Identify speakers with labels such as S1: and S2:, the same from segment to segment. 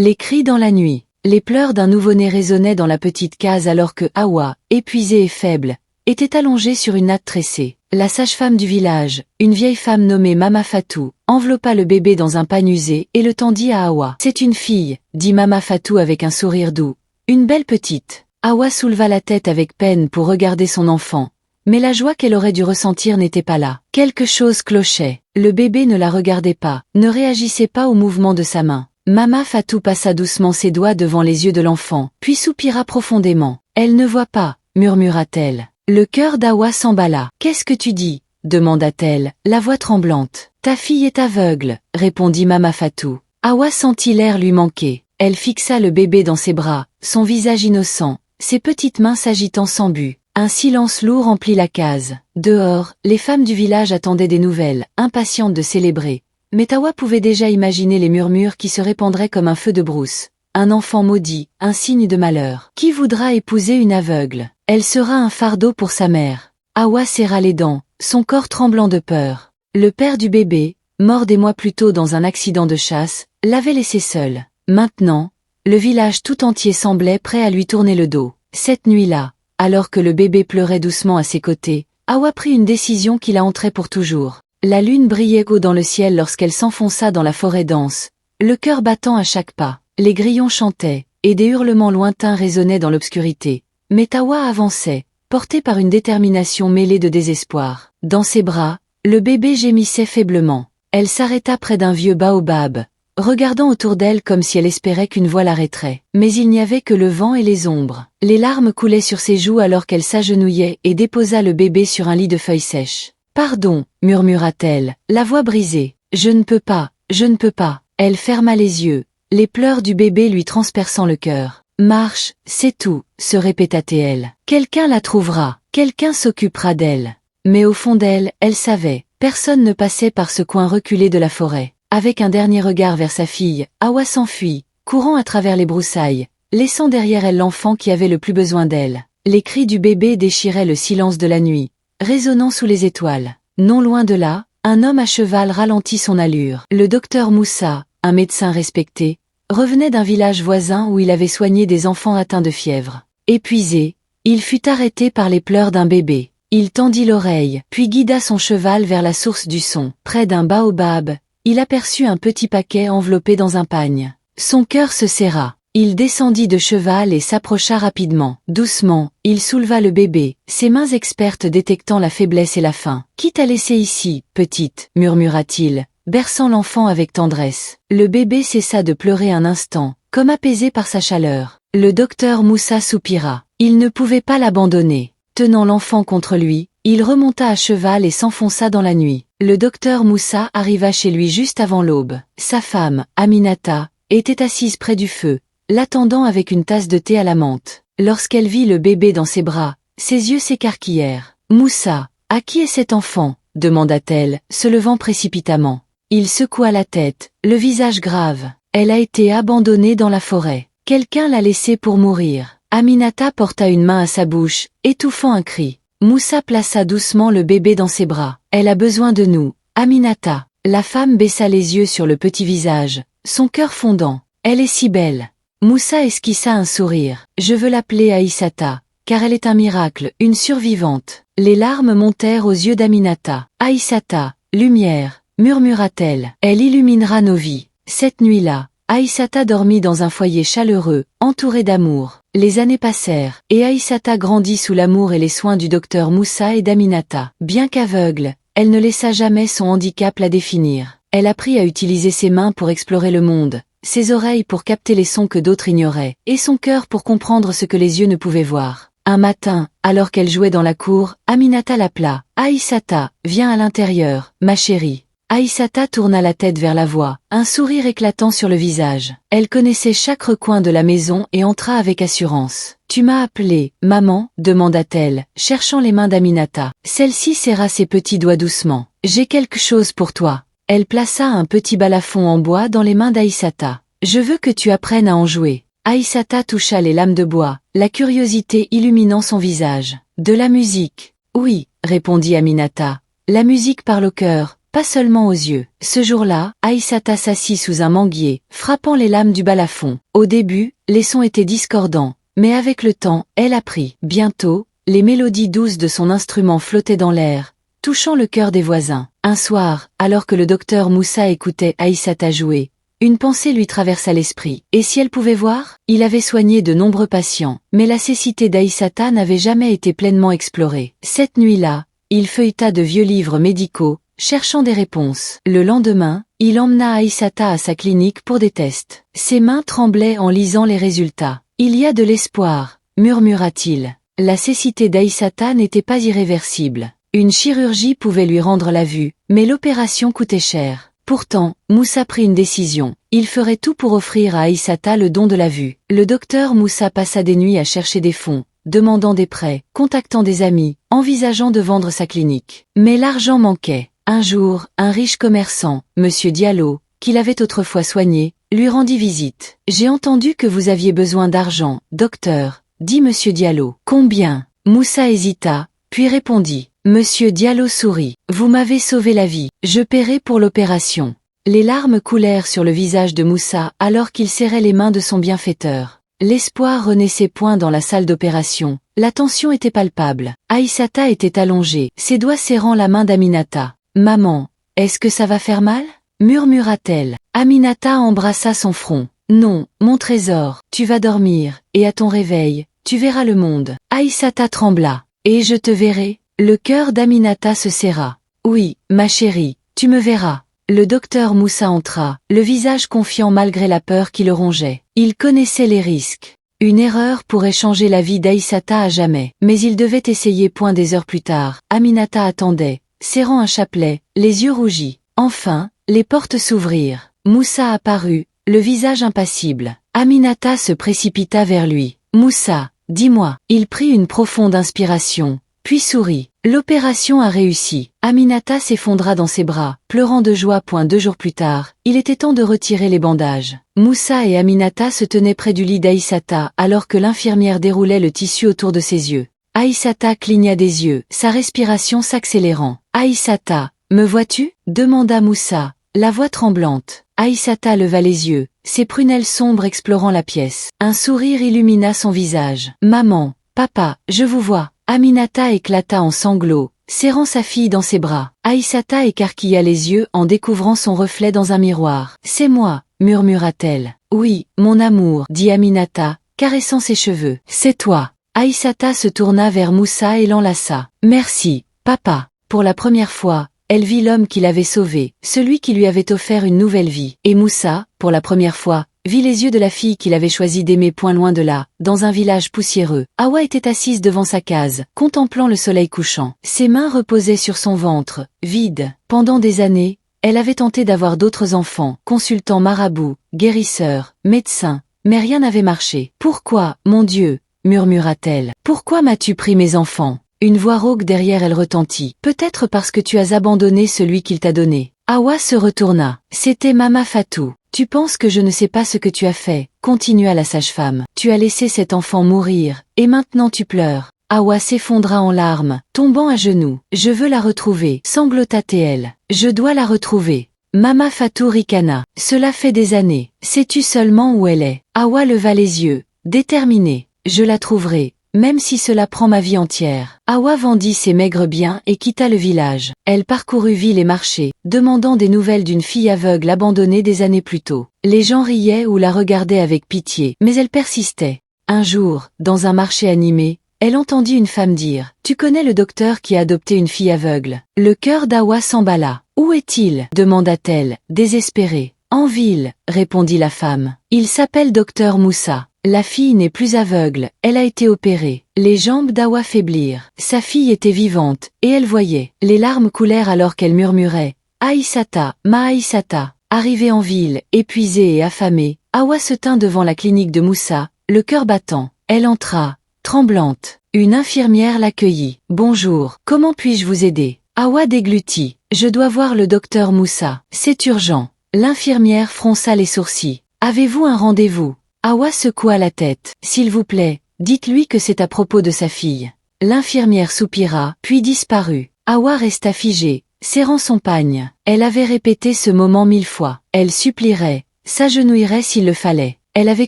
S1: Les cris dans la nuit. Les pleurs d'un nouveau-né résonnaient dans la petite case alors que Hawa, épuisée et faible, était allongée sur une natte tressée. La sage-femme du village, une vieille femme nommée Mama Fatou, enveloppa le bébé dans un pagne usé et le tendit à Hawa. « C'est une fille, dit Mama Fatou avec un sourire doux. Une belle petite. » Hawa souleva la tête avec peine pour regarder son enfant, mais la joie qu'elle aurait dû ressentir n'était pas là. Quelque chose clochait. Le bébé ne la regardait pas, ne réagissait pas au mouvement de sa main. Mama Fatou passa doucement ses doigts devant les yeux de l'enfant, puis soupira profondément. « Elle ne voit pas, murmura-t-elle. Le cœur d'Hawa s'emballa. « Qu'est-ce que tu dis ?» demanda-t-elle, la voix tremblante. « Ta fille est aveugle, répondit Mama Fatou. Hawa sentit l'air lui manquer. Elle fixa le bébé dans ses bras, son visage innocent, ses petites mains s'agitant sans but. Un silence lourd remplit la case. Dehors, les femmes du village attendaient des nouvelles, impatientes de célébrer. Mais Hawa pouvait déjà imaginer les murmures qui se répandraient comme un feu de brousse. Un enfant maudit, un signe de malheur. Qui voudra épouser une aveugle? Elle sera un fardeau pour sa mère. Hawa serra les dents, son corps tremblant de peur. Le père du bébé, mort des mois plus tôt dans un accident de chasse, l'avait laissé seul. Maintenant, le village tout entier semblait prêt à lui tourner le dos. Cette nuit-là, alors que le bébé pleurait doucement à ses côtés, Hawa prit une décision qui la hantrait pour toujours. La lune brillait haut dans le ciel lorsqu'elle s'enfonça dans la forêt dense, le cœur battant à chaque pas. Les grillons chantaient, et des hurlements lointains résonnaient dans l'obscurité. Mais Hawa avançait, portée par une détermination mêlée de désespoir. Dans ses bras, le bébé gémissait faiblement. Elle s'arrêta près d'un vieux baobab, regardant autour d'elle comme si elle espérait qu'une voix l'arrêterait. Mais il n'y avait que le vent et les ombres. Les larmes coulaient sur ses joues alors qu'elle s'agenouillait et déposa le bébé sur un lit de feuilles sèches. « Pardon, murmura-t-elle, la voix brisée. Je ne peux pas, je ne peux pas. » Elle ferma les yeux, les pleurs du bébé lui transperçant le cœur. « Marche, c'est tout, se répéta-t-elle. Quelqu'un la trouvera, quelqu'un s'occupera d'elle. » Mais au fond d'elle, elle savait, personne ne passait par ce coin reculé de la forêt. Avec un dernier regard vers sa fille, Hawa s'enfuit, courant à travers les broussailles, laissant derrière elle l'enfant qui avait le plus besoin d'elle. Les cris du bébé déchiraient le silence de la nuit, résonnant sous les étoiles. Non loin de là, un homme à cheval ralentit son allure. Le docteur Moussa, un médecin respecté, revenait d'un village voisin où il avait soigné des enfants atteints de fièvre. Épuisé, il fut arrêté par les pleurs d'un bébé. Il tendit l'oreille, puis guida son cheval vers la source du son. Près d'un baobab, il aperçut un petit paquet enveloppé dans un pagne. Son cœur se serra. Il descendit de cheval et s'approcha rapidement. Doucement, il souleva le bébé, ses mains expertes détectant la faiblesse et la faim. « Qui t'a laissé ici, petite ?» murmura-t-il, berçant l'enfant avec tendresse. Le bébé cessa de pleurer un instant, comme apaisé par sa chaleur. Le docteur Moussa soupira. Il ne pouvait pas l'abandonner. Tenant l'enfant contre lui, il remonta à cheval et s'enfonça dans la nuit. Le docteur Moussa arriva chez lui juste avant l'aube. Sa femme, Aminata, était assise près du feu, l'attendant avec une tasse de thé à la menthe. Lorsqu'elle vit le bébé dans ses bras, ses yeux s'écarquillèrent. « Moussa, à qui est cet enfant ?» demanda-t-elle, se levant précipitamment. Il secoua la tête, le visage grave. « Elle a été abandonnée dans la forêt. Quelqu'un l'a laissée pour mourir. » Aminata porta une main à sa bouche, étouffant un cri. Moussa plaça doucement le bébé dans ses bras. « Elle a besoin de nous, Aminata. » La femme baissa les yeux sur le petit visage, son cœur fondant. « Elle est si belle. » Moussa esquissa un sourire. « Je veux l'appeler Aïssata, car elle est un miracle, une survivante. » Les larmes montèrent aux yeux d'Aminata. « Aïssata, lumière, murmura-t-elle. Elle illuminera nos vies. » Cette nuit-là, Aïssata dormit dans un foyer chaleureux, entouré d'amour. Les années passèrent, et Aïssata grandit sous l'amour et les soins du docteur Moussa et d'Aminata. Bien qu'aveugle, elle ne laissa jamais son handicap la définir. Elle apprit à utiliser ses mains pour explorer le monde, ses oreilles pour capter les sons que d'autres ignoraient, et son cœur pour comprendre ce que les yeux ne pouvaient voir. Un matin, alors qu'elle jouait dans la cour, Aminata l'appela. « Aïssata, viens à l'intérieur, ma chérie. » Aïssata tourna la tête vers la voix, un sourire éclatant sur le visage. Elle connaissait chaque recoin de la maison et entra avec assurance. « Tu m'as appelé, maman ?» demanda-t-elle, cherchant les mains d'Aminata. Celle-ci serra ses petits doigts doucement. « J'ai quelque chose pour toi. » Elle plaça un petit balafon en bois dans les mains d'Aïssata. « Je veux que tu apprennes à en jouer. » Aïssata toucha les lames de bois, la curiosité illuminant son visage. « De la musique. » « Oui, » répondit Aminata. « La musique parle au cœur, pas seulement aux yeux. Ce jour-là, Aïssata s'assit sous un manguier, frappant les lames du balafon. Au début, les sons étaient discordants, mais avec le temps, elle apprit. Bientôt, les mélodies douces de son instrument flottaient dans l'air, touchant le cœur des voisins. Un soir, alors que le docteur Moussa écoutait Aïssata jouer, une pensée lui traversa l'esprit. Et si elle pouvait voir? Il avait soigné de nombreux patients, mais la cécité d'Aïssata n'avait jamais été pleinement explorée. Cette nuit-là, il feuilleta de vieux livres médicaux, cherchant des réponses. Le lendemain, il emmena Aïssata à sa clinique pour des tests. Ses mains tremblaient en lisant les résultats. « Il y a de l'espoir », murmura-t-il. La cécité d'Aïssata n'était pas irréversible. Une chirurgie pouvait lui rendre la vue, mais l'opération coûtait cher. Pourtant, Moussa prit une décision. Il ferait tout pour offrir à Aïssata le don de la vue. Le docteur Moussa passa des nuits à chercher des fonds, demandant des prêts, contactant des amis, envisageant de vendre sa clinique. Mais l'argent manquait. Un jour, un riche commerçant, Monsieur Diallo, qui l'avait autrefois soigné, lui rendit visite. « J'ai entendu que vous aviez besoin d'argent, docteur, » dit Monsieur Diallo. « Combien ?» Moussa hésita, puis répondit. Monsieur Diallo sourit. « Vous m'avez sauvé la vie, je paierai pour l'opération. » Les larmes coulèrent sur le visage de Moussa alors qu'il serrait les mains de son bienfaiteur. L'espoir renaissait point dans la salle d'opération, la tension était palpable. Aïssata était allongée, ses doigts serrant la main d'Aminata. « Maman, est-ce que ça va faire mal ?» murmura-t-elle. Aminata embrassa son front. « Non, mon trésor, tu vas dormir, et à ton réveil, tu verras le monde. » Aïssata trembla. « Et je te verrai ?» Le cœur d'Aminata se serra. « Oui, ma chérie, tu me verras. » Le docteur Moussa entra, le visage confiant malgré la peur qui le rongeait. Il connaissait les risques. Une erreur pourrait changer la vie d'Aïssata à jamais. Mais il devait essayer. Des heures plus tard, Aminata attendait, serrant un chapelet, les yeux rougis. Enfin, les portes s'ouvrirent. Moussa apparut, le visage impassible. Aminata se précipita vers lui. « Moussa, dis-moi. » Il prit une profonde inspiration, puis sourit. L'opération a réussi. Aminata s'effondra dans ses bras, pleurant de joie. 2 jours plus tard, il était temps de retirer les bandages. Moussa et Aminata se tenaient près du lit d'Aïssata alors que l'infirmière déroulait le tissu autour de ses yeux. Aïssata cligna des yeux, sa respiration s'accélérant. « Aïssata, me vois-tu » demanda Moussa, la voix tremblante. Aïssata leva les yeux, ses prunelles sombres explorant la pièce. Un sourire illumina son visage. « Maman, papa, je vous vois. » Aminata éclata en sanglots, serrant sa fille dans ses bras. Aïssata écarquilla les yeux en découvrant son reflet dans un miroir. « C'est moi » murmura-t-elle. « Oui, mon amour » dit Aminata, caressant ses cheveux. « C'est toi » Aïssata se tourna vers Moussa et l'enlaça. « Merci, papa » Pour la première fois, elle vit l'homme qui l'avait sauvée, celui qui lui avait offert une nouvelle vie. Et Moussa, pour la première fois, vit les yeux de la fille qu'il avait choisi d'aimer. Point loin de là, dans un village poussiéreux, Awa était assise devant sa case, contemplant le soleil couchant. Ses mains reposaient sur son ventre, vide. Pendant des années, elle avait tenté d'avoir d'autres enfants, consultant marabouts, guérisseurs, médecins, mais rien n'avait marché. « Pourquoi, mon Dieu ?» murmura-t-elle. « Pourquoi m'as-tu pris mes enfants ?» Une voix rauque derrière elle retentit. « Peut-être parce que tu as abandonné celui qu'il t'a donné. » Awa se retourna. C'était Mama Fatou. « Tu penses que je ne sais pas ce que tu as fait » continua la sage-femme. « Tu as laissé cet enfant mourir, et maintenant tu pleures. » Awa s'effondra en larmes, tombant à genoux. « Je veux la retrouver » sanglota-t-elle. « Je dois la retrouver. » Mama Fatou ricana. « Cela fait des années. Sais-tu seulement où elle est » Awa leva les yeux, déterminée. « Je la trouverai. Même si cela prend ma vie entière. » Awa vendit ses maigres biens et quitta le village. Elle parcourut ville et marché, demandant des nouvelles d'une fille aveugle abandonnée des années plus tôt. Les gens riaient ou la regardaient avec pitié, mais elle persistait. Un jour, dans un marché animé, elle entendit une femme dire « Tu connais le docteur qui a adopté une fille aveugle ?» Le cœur d'Awa s'emballa. « Où est-il » demanda-t-elle, désespérée. « En ville » répondit la femme. « Il s'appelle docteur Moussa. » La fille n'est plus aveugle, elle a été opérée. Les jambes d'Awa faiblirent. Sa fille était vivante, et elle voyait. Les larmes coulèrent alors qu'elle murmurait « Aïssata, ma Aïssata ». Arrivée en ville, épuisée et affamée, Awa se tint devant la clinique de Moussa, le cœur battant. Elle entra, tremblante. Une infirmière l'accueillit. « Bonjour, comment puis-je vous aider ?» Awa déglutit. « Je dois voir le docteur Moussa. C'est urgent. » L'infirmière fronça les sourcils. « Avez-vous un rendez-vous ?» Awa secoua la tête. « S'il vous plaît, dites-lui que c'est à propos de sa fille. » L'infirmière soupira, puis disparut. Awa resta figée, serrant son pagne. Elle avait répété ce moment 1000 fois. Elle supplierait, s'agenouillerait s'il le fallait. Elle avait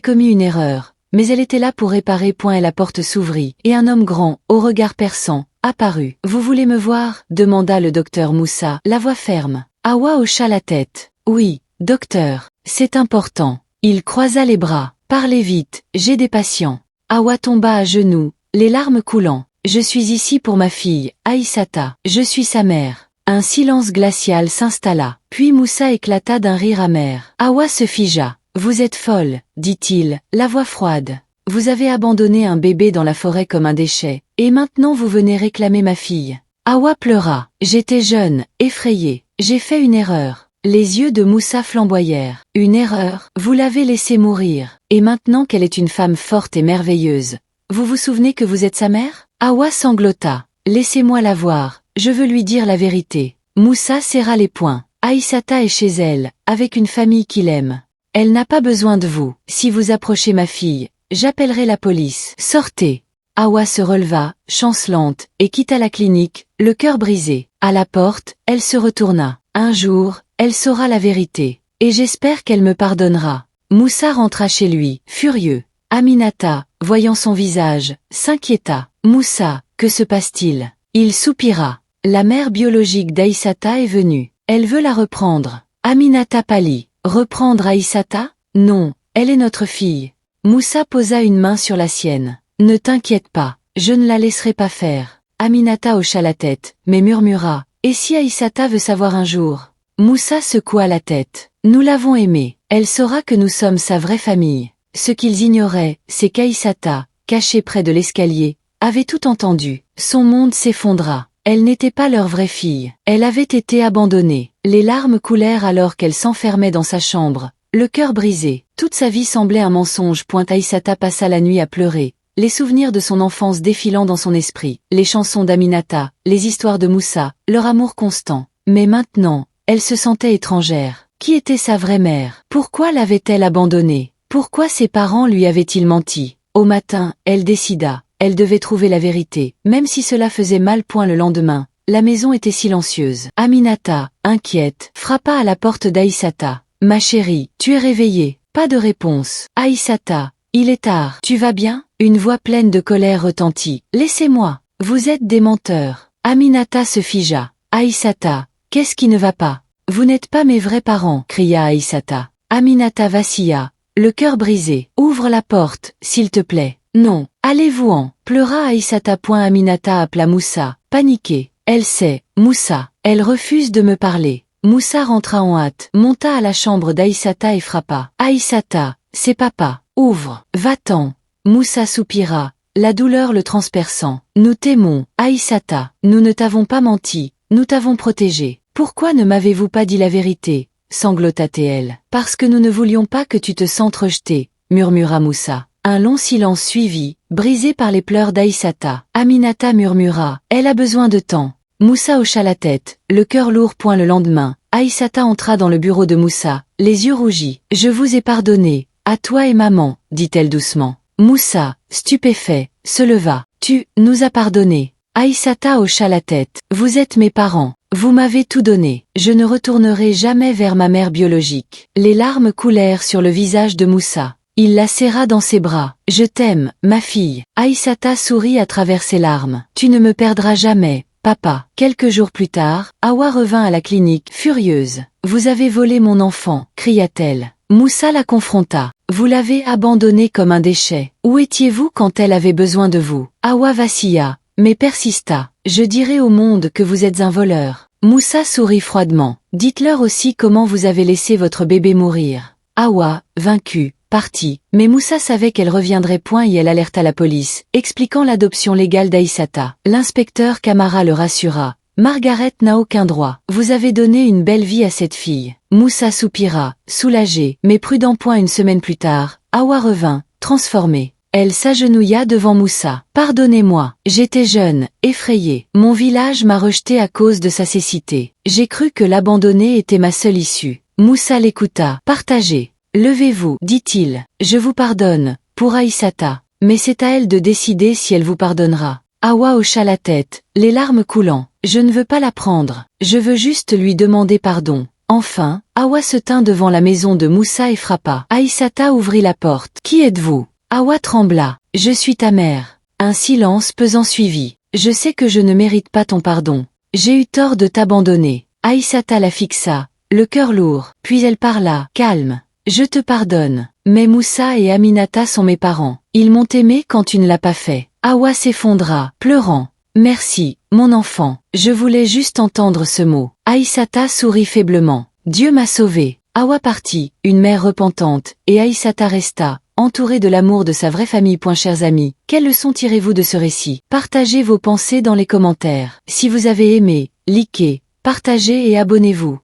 S1: commis une erreur, mais elle était là pour réparer. Et la porte s'ouvrit, et un homme grand, au regard perçant, apparut. « Vous voulez me voir ?» demanda le docteur Moussa, la voix ferme. Hawa hocha la tête. « Oui, docteur, c'est important. » Il croisa les bras. « Parlez vite, j'ai des patients. » Hawa tomba à genoux, les larmes coulant. « Je suis ici pour ma fille, Aïssata. Je suis sa mère. » Un silence glacial s'installa, puis Moussa éclata d'un rire amer. Hawa se figea. « Vous êtes folle, dit-il, la voix froide. Vous avez abandonné un bébé dans la forêt comme un déchet, et maintenant vous venez réclamer ma fille. » Hawa pleura. « J'étais jeune, effrayée. J'ai fait une erreur. » Les yeux de Moussa flamboyèrent. « Une erreur, vous l'avez laissée mourir. Et maintenant qu'elle est une femme forte et merveilleuse, vous vous souvenez que vous êtes sa mère ?» Hawa sanglota. « Laissez-moi la voir, je veux lui dire la vérité. » Moussa serra les poings. « Aïssata est chez elle, avec une famille qui l'aime. Elle n'a pas besoin de vous. Si vous approchez ma fille, j'appellerai la police. Sortez. » Hawa se releva, chancelante, et quitta la clinique, le cœur brisé. À la porte, elle se retourna. « Un jour, elle saura la vérité. Et j'espère qu'elle me pardonnera. » Moussa rentra chez lui, furieux. Aminata, voyant son visage, s'inquiéta. « Moussa, que se passe-t-il ?» Il soupira. « La mère biologique d'Aïssata est venue. Elle veut la reprendre. » Aminata pâlit. « Reprendre Aïssata ? Non, elle est notre fille. » Moussa posa une main sur la sienne. « Ne t'inquiète pas, je ne la laisserai pas faire. » Aminata hocha la tête, mais murmura. « Et si Aïssata veut savoir un jour ?» Moussa secoua la tête. « Nous l'avons aimée. Elle saura que nous sommes sa vraie famille. » Ce qu'ils ignoraient, c'est qu'Aïssata, cachée près de l'escalier, avait tout entendu. Son monde s'effondra. Elle n'était pas leur vraie fille. Elle avait été abandonnée. Les larmes coulèrent alors qu'elle s'enfermait dans sa chambre, le cœur brisé. Toute sa vie semblait un mensonge. Aïssata passa la nuit à pleurer, les souvenirs de son enfance défilant dans son esprit, les chansons d'Aminata, les histoires de Moussa, leur amour constant. Mais maintenant, elle se sentait étrangère. Qui était sa vraie mère? Pourquoi l'avait-elle abandonnée? Pourquoi ses parents lui avaient-ils menti? Au matin, elle décida. Elle devait trouver la vérité, même si cela faisait mal. Le lendemain, la maison était silencieuse. Aminata, inquiète, frappa à la porte d'Aïssata. « Ma chérie, tu es réveillée. » Pas de réponse. « Aïssata, il est tard. Tu vas bien ?» Une voix pleine de colère retentit. « Laissez-moi. Vous êtes des menteurs. » Aminata se figea. « Aïssata, qu'est-ce qui ne va pas? Vous n'êtes pas mes vrais parents, » cria Aïssata. Aminata vacilla, le cœur brisé. « Ouvre la porte, s'il te plaît. »« Non. Allez-vous-en » pleura Aïssata. Aminata appela Moussa, paniquée. « Elle sait, Moussa. Elle refuse de me parler. » Moussa rentra en hâte, monta à la chambre d'Aïssata et frappa. « Aïssata, c'est papa. Ouvre. Va-t'en. » Moussa soupira, la douleur le transperçant. « Nous t'aimons, Aïssata. Nous ne t'avons pas menti. Nous t'avons protégée. Pourquoi ne m'avez-vous pas dit la vérité ?» sanglota-t-elle. « Parce que nous ne voulions pas que tu te sentes rejetée, » murmura Moussa. Un long silence suivit, brisé par les pleurs d'Aïssata. Aminata murmura. « Elle a besoin de temps. » Moussa hocha la tête, le cœur lourd. Le lendemain, Aïssata entra dans le bureau de Moussa, les yeux rougis. « Je vous ai pardonné, à toi et maman, » dit-elle doucement. Moussa, stupéfait, se leva. « Tu nous as pardonné. » Aïssata hocha la tête. « Vous êtes mes parents. Vous m'avez tout donné. Je ne retournerai jamais vers ma mère biologique. » Les larmes coulèrent sur le visage de Moussa. Il la serra dans ses bras. « Je t'aime, ma fille. » Aïssata sourit à travers ses larmes. « Tu ne me perdras jamais, papa. » Quelques jours plus tard, Hawa revint à la clinique, furieuse. « Vous avez volé mon enfant, » cria-t-elle. Moussa la confronta. « Vous l'avez abandonnée comme un déchet. Où étiez-vous quand elle avait besoin de vous ?» Hawa vacilla, mais persista. « Je dirai au monde que vous êtes un voleur. » Moussa sourit froidement. « Dites-leur aussi comment vous avez laissé votre bébé mourir. » Hawa, vaincue, partit, mais Moussa savait qu'elle reviendrait. Et elle alerta la police, expliquant l'adoption légale d'Aïssata. L'inspecteur Camara le rassura. « Margaret n'a aucun droit. Vous avez donné une belle vie à cette fille. » Moussa soupira, soulagé, mais prudent. Une semaine plus tard, Hawa revint, transformée. Elle s'agenouilla devant Moussa. « Pardonnez-moi, j'étais jeune, effrayée. Mon village m'a rejetée à cause de sa cécité. J'ai cru que l'abandonner était ma seule issue. » Moussa l'écouta. « Partagez. Levez-vous, dit-il. Je vous pardonne, pour Aïssata. Mais c'est à elle de décider si elle vous pardonnera. » Hawa hocha la tête, les larmes coulant. Je ne veux pas la prendre. Je veux juste lui demander pardon. Enfin, Hawa se tint devant la maison de Moussa et frappa. Aïssata ouvrit la porte. Qui êtes-vous? Hawa trembla. Je suis ta mère. Un silence pesant suivit. Je sais que je ne mérite pas ton pardon. J'ai eu tort de t'abandonner. Aïssata la fixa, le cœur lourd, puis elle parla. Calme. Je te pardonne. Mais Moussa et Aminata sont mes parents. Ils m'ont aimé quand tu ne l'as pas fait. Hawa s'effondra, pleurant. Merci, mon enfant. Je voulais juste entendre ce mot. Aïssata sourit faiblement. Dieu m'a sauvé. Hawa partit, une mère repentante, et Aïssata resta, entourée de l'amour de sa vraie famille. Chers amis, quelle leçon tirez-vous de ce récit? Partagez vos pensées dans les commentaires. Si vous avez aimé, likez, partagez et abonnez-vous.